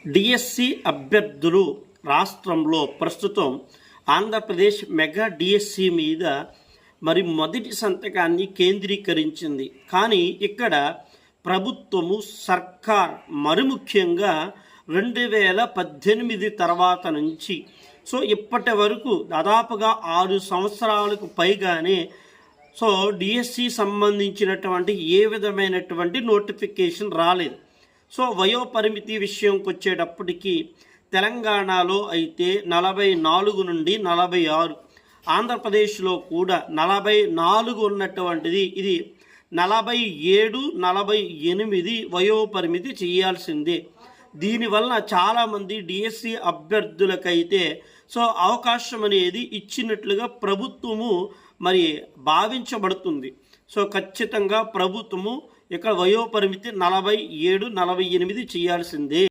DSC అభ్యర్థులు రాష్ట్రంలో ప్రస్తుతం ఆంధ్రప్రదేశ్ మెగా డిఎస్సి మీద మరి మొదటి సంతకాన్ని కేంద్రీకరించింది. కానీ ఇక్కడ ప్రభుత్వము సర్కార్ మరి ముఖ్యంగా 2018 తర్వాత నుంచి ఇప్పటి వరకు దాదాపుగా 6 సంవత్సరాలకు పైగానే డిఎస్సి సంబంధించినటువంటి ఏ విధమైనటువంటి నోటిఫికేషన్ రాలేదు. వయోపరిమితి విషయంకి వచ్చేటప్పటికి తెలంగాణలో అయితే 44 నుండి 46, ఆంధ్రప్రదేశ్లో కూడా 44 ఉన్నటువంటిది ఇది 47, 48 వయోపరిమితి చేయాల్సిందే. దీనివల్ల చాలామంది డిఎస్సి అభ్యర్థులకైతే అవకాశం అనేది ఇచ్చినట్లుగా ప్రభుత్వము మరి భావించబడుతుంది. ఖచ్చితంగా ప్రభుత్వము ఇక్కడ వయోపరిమితి 47, 48 చేయాల్సిందే.